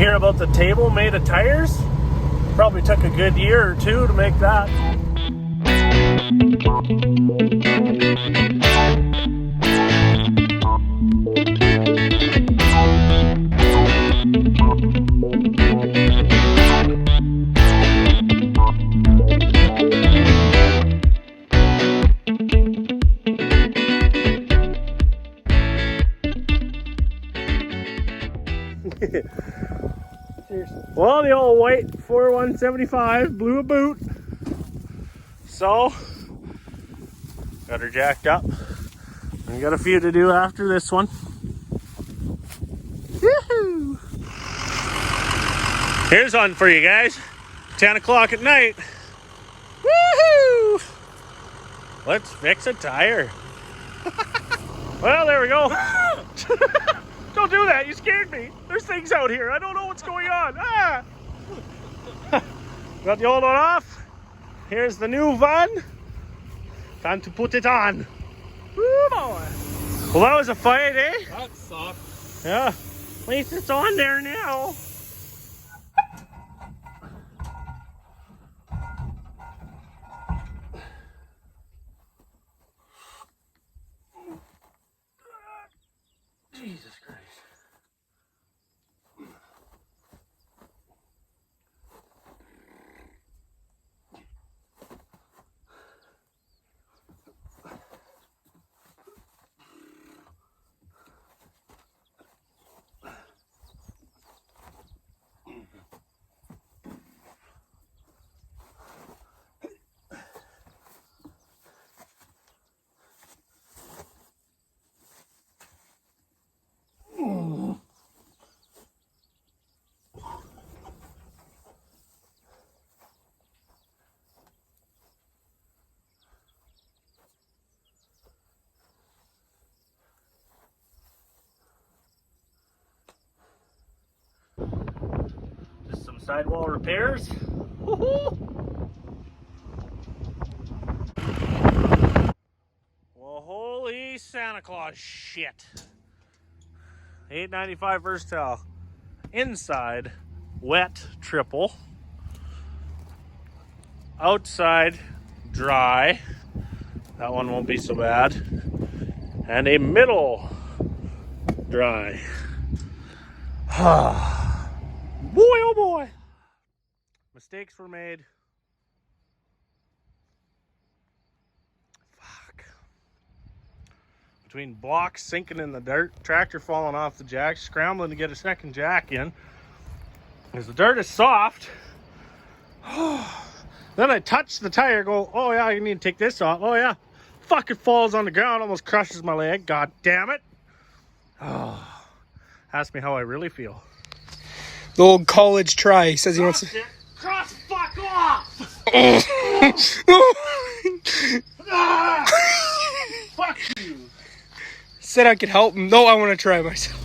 hear about the table made of tires? Probably took a good year or two to make that. Well, the old white 4175 blew a boot, so got her jacked up and got a few to do after this one. Woohoo! Here's one for you guys. 10 o'clock at night. Woohoo! Let's fix a tire. Well, there we go. Don't do that, you scared me. There's things out here. I don't know what's going on. Ah! Got the old one off. Here's the new one. Time to put it on. Woo boy. Well, that was a fight, eh? That sucked. Yeah. At least it's on there now. Jesus Christ. Just some sidewall repairs. Woohoo! Well, holy Santa Claus shit. 895 Versatile. Inside, wet triple. Outside, dry. That one won't be so bad. And a middle, dry. Boy, oh boy. Mistakes were made. Fuck. Between blocks sinking in the dirt, tractor falling off the jack, scrambling to get a second jack in. Because the dirt is soft. Then I touch the tire, go, oh yeah, you need to take this off. Oh yeah. Fucking falls on the ground, almost crushes my leg. God damn it. Oh. Ask me how I really feel. The old college try. He says he wants to... Cross fuck off! Ah, fuck you! Said I could help him. No, I want to try myself.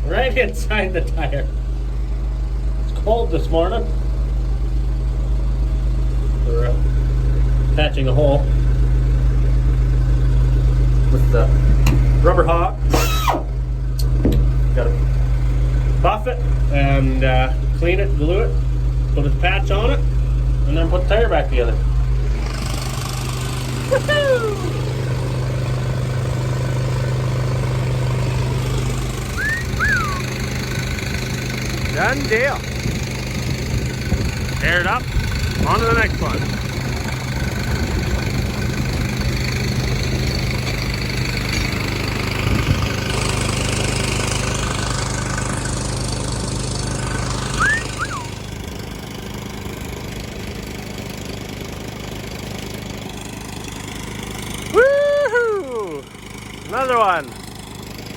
Right inside the tire. It's cold this morning. We're patching a hole with the rubber hawk. Gotta buff it and clean it, glue it, put a patch on it, and then put the tire back together. Woohoo! Done deal. Tear it up, on to the next one. Woohoo! Another one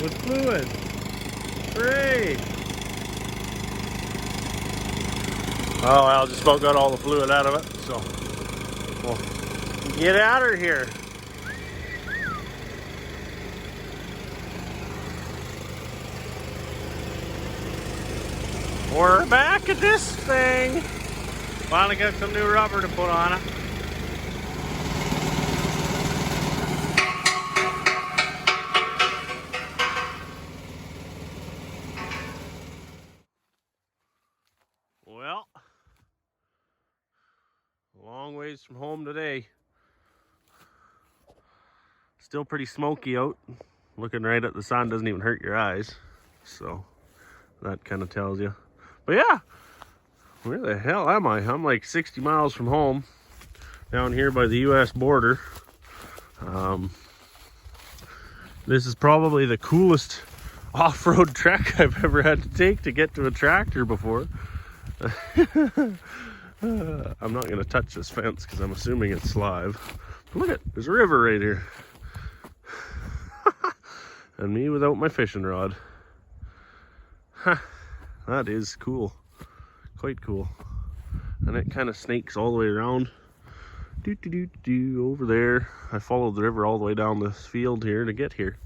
with fluid. Hooray! Oh, I just about got all the fluid out of it, so we'll get out of here. We're back at this thing. Finally got some new rubber to put on it. from home today. Still pretty smoky out. Looking right at the sun doesn't even hurt your eyes. So that kind of tells you. But yeah, where the hell am I? I'm like 60 miles from home, down here by the US border. This is probably the coolest off-road trek I've ever had to take to get to a tractor before. I'm not going to touch this fence because I'm assuming it's live. But look at, there's a river right here. And me without my fishing rod. That is cool. Quite cool. And it kind of snakes all the way around. Over there. I followed the river all the way down this field here to get here.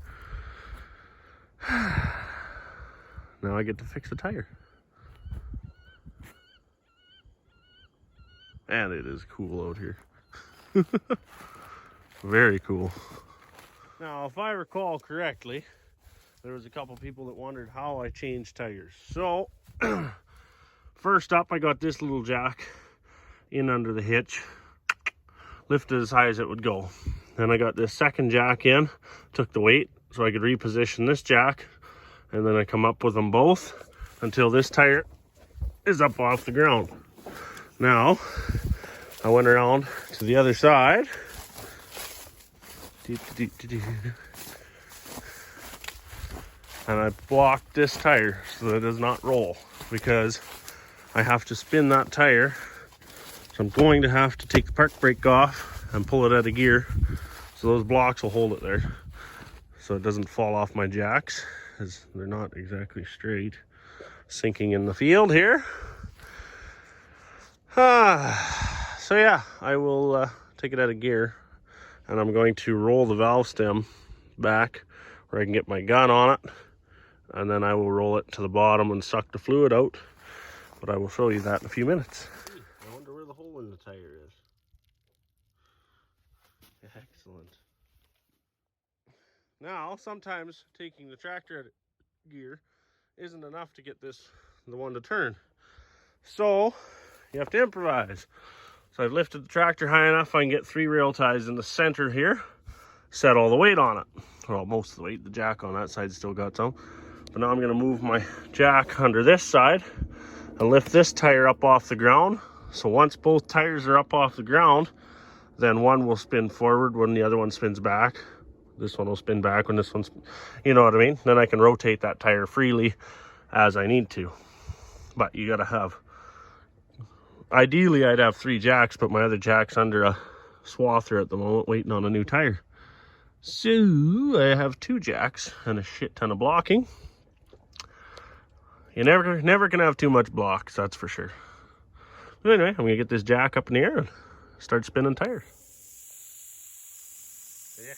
Now I get to fix a tire. And it is cool out here. Very cool. Now, if I recall correctly, there was a couple people that wondered how I changed tires. So, first up, I got this little jack in under the hitch, lifted as high as it would go. Then I got this second jack in, took the weight so I could reposition this jack, and then I come up with them both until this tire is up off the ground. Now, I went around to the other side. And I blocked this tire so that it does not roll, because I have to spin that tire. So I'm going to have to take the park brake off and pull it out of gear, so those blocks will hold it there so it doesn't fall off my jacks, as they're not exactly straight. Sinking in the field here. So yeah, I will take it out of gear, and I'm going to roll the valve stem back where I can get my gun on it, and then I will roll it to the bottom and suck the fluid out. But I will show you that in a few minutes. I wonder where the hole in the tire is. Excellent. Now, sometimes taking the tractor out of gear isn't enough to get the one to turn. So you have to improvise. So I've lifted the tractor high enough I can get 3 rail ties in the center here, set all the weight on it. Well, most of the weight. The jack on that side still got some. But now I'm going to move my jack under this side and lift this tire up off the ground. So once both tires are up off the ground, then one will spin forward when the other one spins back. This one will spin back when this one's, you know what I mean? Then I can rotate that tire freely as I need to. But you got to have, ideally I'd have 3 jacks, but my other jack's under a swather at the moment waiting on a new tire. So I have 2 jacks and a shit ton of blocking. You never can have too much blocks, that's for sure. But anyway, I'm gonna get this jack up in the air and start spinning tires. Yeah.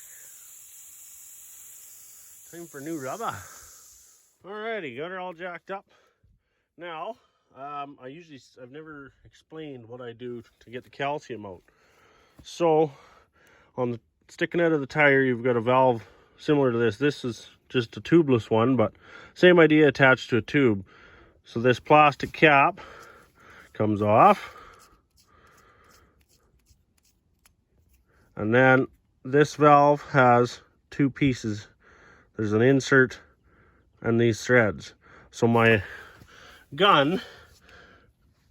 Time for new rubber. Alrighty, got her all jacked up. Now, I've never explained what I do to get the calcium out. So, on the sticking out of the tire, you've got a valve similar to this. This is just a tubeless one, but same idea, attached to a tube. So this plastic cap comes off, and then this valve has 2 pieces. There's an insert and these threads. So my gun,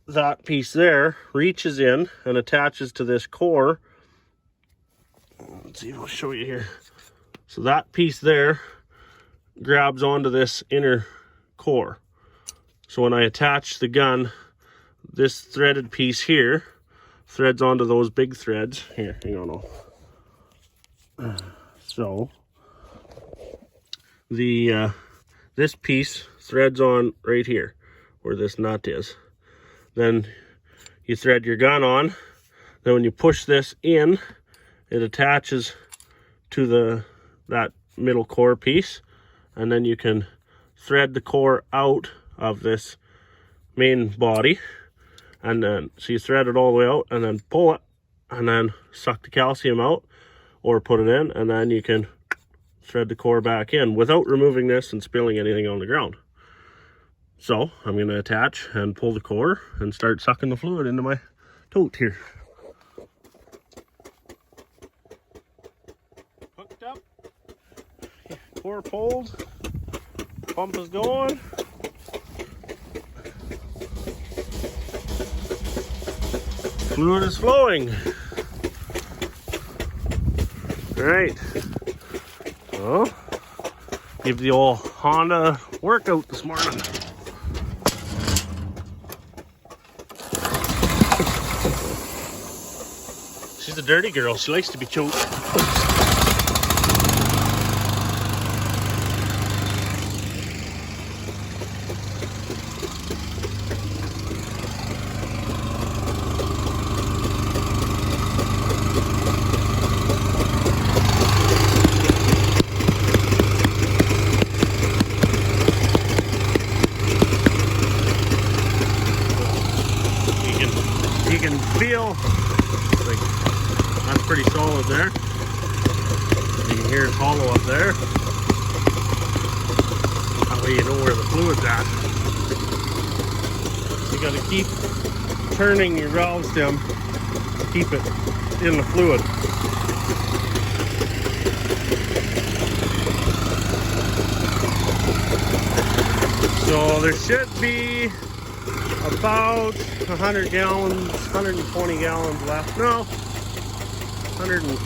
that piece there, reaches in and attaches to this core. Let's see if I'll show you here. So that piece there grabs onto this inner core. So when I attach the gun, this threaded piece here threads onto those big threads. Here, hang on. So this piece threads on right here where this nut is. Then you thread your gun on. Then when you push this in, it attaches to that middle core piece, and then you can thread the core out of this main body, and then so you thread it all the way out and then pull it and then suck the calcium out or put it in, and then you can thread the core back in without removing this and spilling anything on the ground. So I'm going to attach and pull the core and start sucking the fluid into my tote here. Four pulled. Pump is going. Fluid is flowing. All right. Well, give the old Honda workout this morning. She's a dirty girl. She likes to be choked. You can feel like that's pretty solid there. You can hear it's hollow up there. That way you know where the fluid's at. So you got to keep turning your valve stem to keep it in the fluid. So there should be about 100 gallons, 120 gallons left. No, 100 and,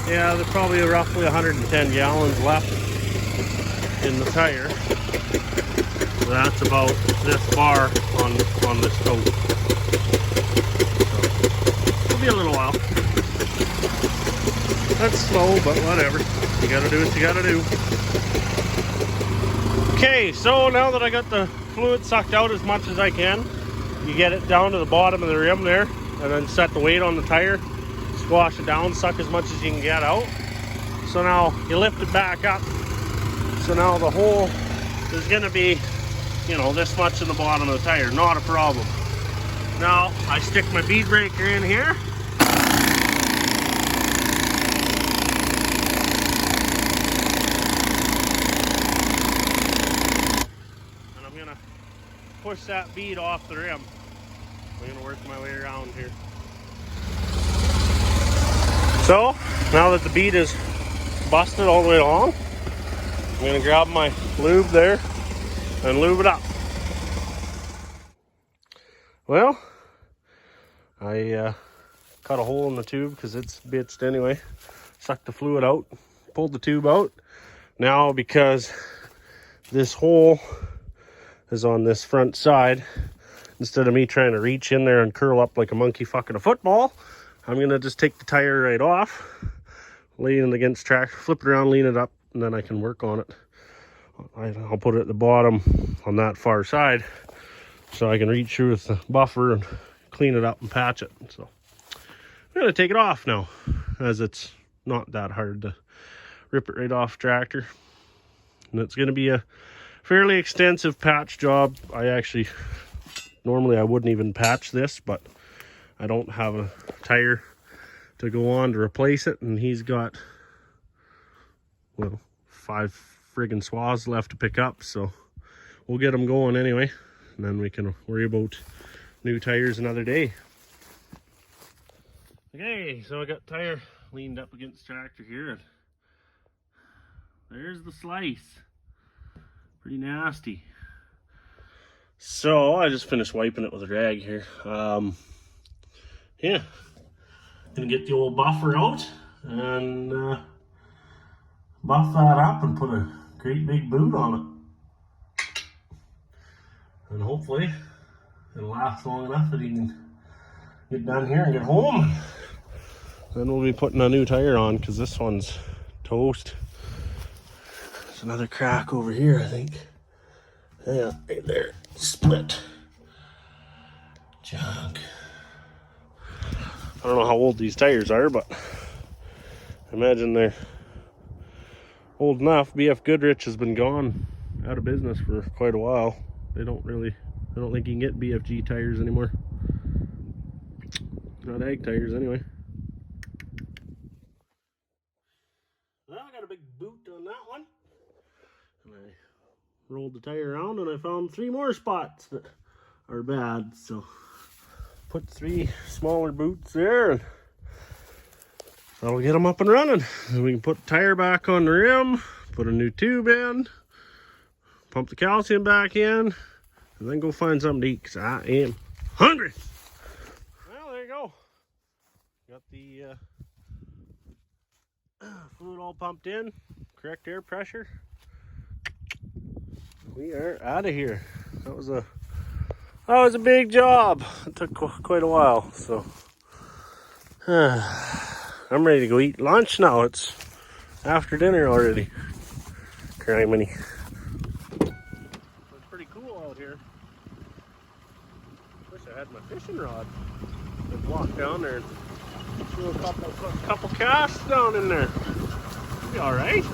yeah, there's probably roughly 110 gallons left in the tire. So that's about this bar on this coat. So it'll be a little while. That's slow, but whatever. You gotta do what you gotta do. Okay, so now that I got the fluid sucked out as much as I can, you get it down to the bottom of the rim there, and then set the weight on the tire, squash it down, suck as much as you can get out. So now you lift it back up. So now the hole is going to be, you know, this much in the bottom of the tire, not a problem. Now I stick my bead breaker in here. Push that bead off the rim. I'm gonna work my way around here. So now that the bead is busted all the way along, I'm gonna grab my lube there and lube it up. Well, I cut a hole in the tube because it's bitched anyway. Sucked the fluid out, pulled the tube out. Now because this hole is on this front side, instead of me trying to reach in there and curl up like a monkey fucking a football, I'm gonna just take the tire right off, lean it against track, flip it around, lean it up, and then I can work on it. I'll put it at the bottom on that far side so I can reach through with the buffer and clean it up and patch it. So I'm gonna take it off now, as it's not that hard to rip it right off tractor. And it's gonna be a fairly extensive patch job. Normally I wouldn't even patch this, but I don't have a tire to go on to replace it, and he's got, well, 5 friggin' swaths left to pick up, so we'll get them going anyway, and then we can worry about new tires another day. Okay, so I got tire leaned up against the tractor here, and there's the slice. Pretty nasty. So I just finished wiping it with a rag here. Yeah, gonna get the old buffer out and buff that up and put a great big boot on it, and hopefully it'll last long enough that he can get done here and get home. Then we'll be putting a new tire on because this one's toast. There's another crack over here, I think. Yeah, right there. Split. Junk. I don't know how old these tires are, but I imagine they're old enough. BF Goodrich has been gone out of business for quite a while. I don't think you can get BFG tires anymore. Not ag tires anyway. Well, I got a big boot on that one. And I rolled the tire around and I found 3 more spots that are bad. So put 3 smaller boots there, and that'll get them up and running. And we can put the tire back on the rim, put a new tube in, pump the calcium back in, and then go find something to eat because I am hungry. Well, there you go. Got the fluid all pumped in, correct air pressure. We are out of here. That was a big job. It took quite a while, so I'm ready to go eat lunch now. It's after dinner already. Criminy. It's pretty cool out here. Wish I had my fishing rod. I'd walk down there and do a couple casts down in there. Be all right.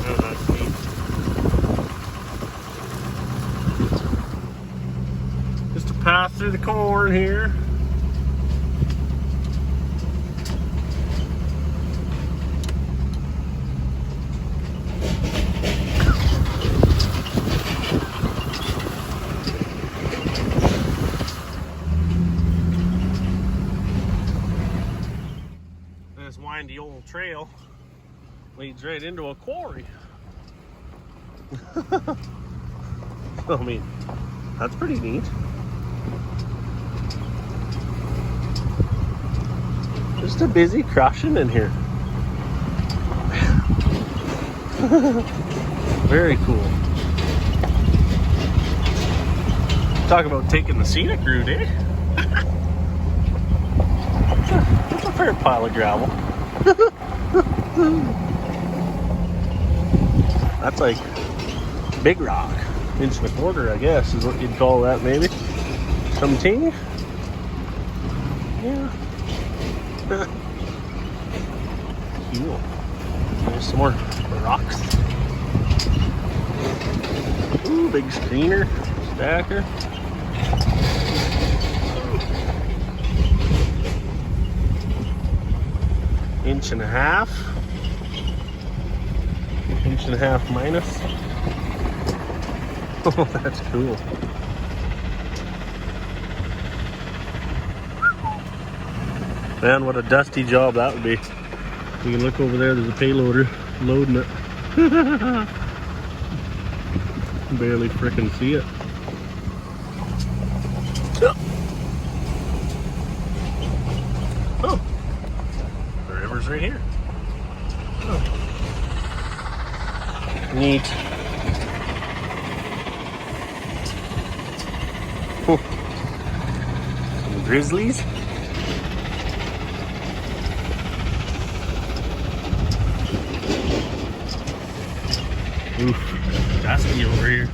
Oh, that's neat. Just to pass through the corn here. This windy old trail leads right into a quarry. I mean, that's pretty neat. Just a busy crushing in here. Very cool. Talk about taking the scenic route, eh? It's a fair pile of gravel. That's like big rock. 1.25 inches, I guess, is what you'd call that, maybe. Something. Yeah. Cool. There's some more rocks. Ooh, big screener, stacker. Inch and a half. 1.5 inches minus. Oh, that's cool. Man, what a dusty job that would be. You can look over there, there's a payloader loading it. Barely frickin' see it. Oh, the river's right here. Oh. Neat. Oh. Some grizzlies. Oof, dusty over here.